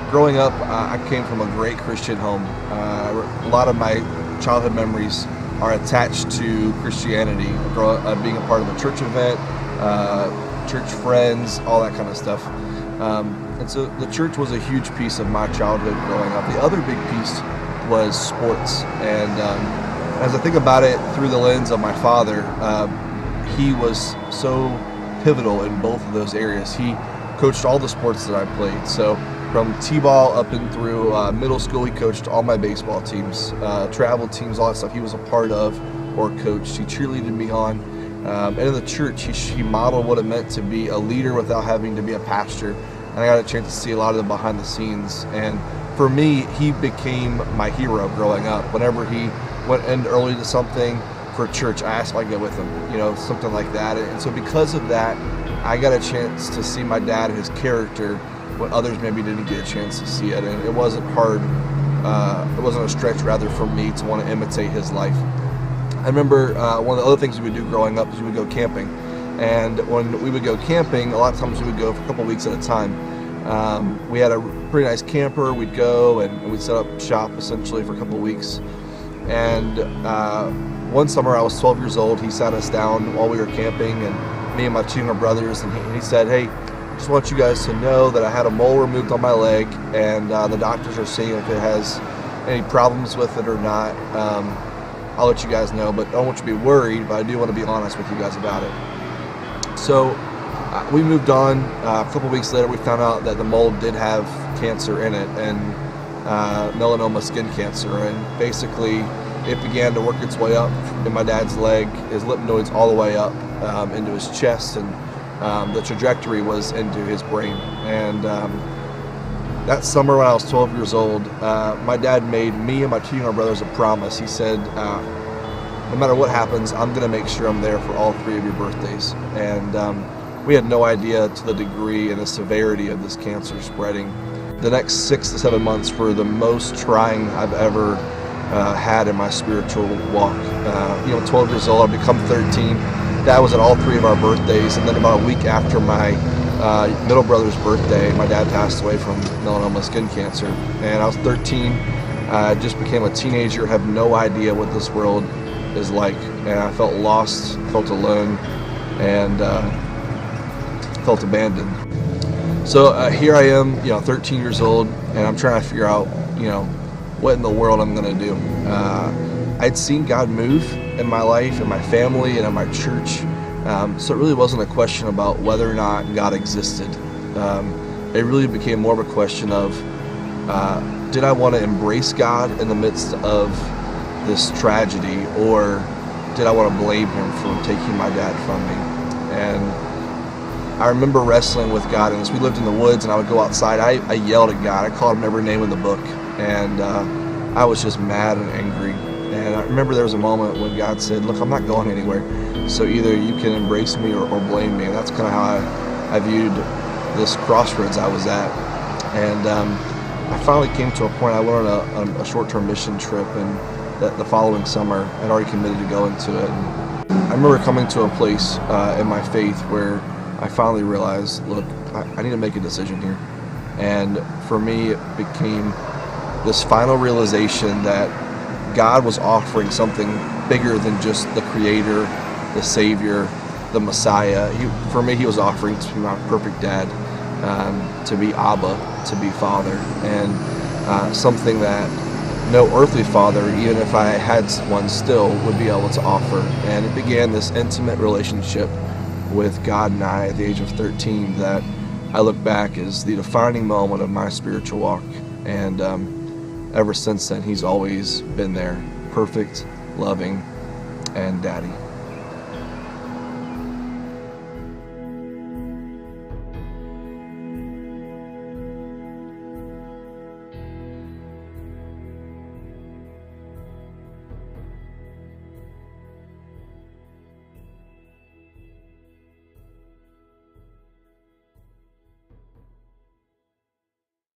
growing up, I came from a great Christian home. A lot of my childhood memories are attached to Christianity, being a part of a church event, church friends, all that kind of stuff. And so the church was a huge piece of my childhood growing up. The other big piece was sports. And as I think about it through the lens of my father, he was so pivotal in both of those areas. He coached all the sports that I played. So from t-ball up and through middle school, he coached all my baseball teams, travel teams, all that stuff he was a part of or coached. He cheerleaded me on. And in the church, he modeled what it meant to be a leader without having to be a pastor. And I got a chance to see a lot of the behind the scenes. And for me, he became my hero growing up. Whenever he went in early to something for church, I asked if I could go with him, something like that. And so because of that, I got a chance to see my dad and his character when others maybe didn't get a chance to see it. And it wasn't hard, it wasn't a stretch rather for me to want to imitate his life. I remember one of the other things we would do growing up is we would go camping. And when we would go camping, a lot of times we would go for a couple weeks at a time. We had a pretty nice camper. We'd go and we'd set up shop essentially for a couple weeks. And one summer I was 12 years old. He sat us down while we were camping, and me and my two younger brothers, and he said, "Hey, just want you guys to know that I had a mole removed on my leg, and the doctors are seeing if it has any problems with it or not. I'll let you guys know, but I don't want you to be worried, but I do want to be honest with you guys about it." So we moved on. A couple weeks later, we found out that the mole did have cancer in it, and melanoma skin cancer, and basically it began to work its way up in my dad's leg, his lymph nodes all the way up into his chest, and the trajectory was into his brain. And that summer when I was 12 years old, my dad made me and my two younger brothers a promise. He said, no matter what happens, I'm going to make sure I'm there for all three of your birthdays. And we had no idea to the degree and the severity of this cancer spreading. The next 6 to 7 months were the most trying I've ever had in my spiritual walk. 12 years old, I'd become 13. Dad was at all three of our birthdays, and then about a week after my middle brother's birthday, my dad passed away from melanoma skin cancer. And I was 13, I just became a teenager, have no idea what this world is like, and I felt lost, felt alone, and felt abandoned. So here I am, 13 years old, and I'm trying to figure out, what in the world I'm going to do. I'd seen God move in my life, in my family, and in my church, so it really wasn't a question about whether or not God existed. It really became more of a question of, did I want to embrace God in the midst of this tragedy, or did I want to blame him for taking my dad from me? And I remember wrestling with God in this. We lived in the woods, and I would go outside. I yelled at God. I called him every name in the book, and I was just mad and angry. And I remember there was a moment when God said, "Look, I'm not going anywhere, so either you can embrace me or blame me." And that's kind of how I viewed this crossroads I was at. And I finally came to a point. I went on a short-term mission trip, and the following summer I'd already committed to go into it. And I remember coming to a place in my faith where I finally realized, look, I need to make a decision here. And for me, it became this final realization that God was offering something bigger than just the Creator, the Savior, the Messiah. For me, he was offering to be my perfect dad, to be Abba, to be Father, and something that no earthly father, even if I had one still, would be able to offer. And it began this intimate relationship with God and I at the age of 13 that I look back as the defining moment of my spiritual walk. And ever since then, he's always been there, perfect, loving, and daddy.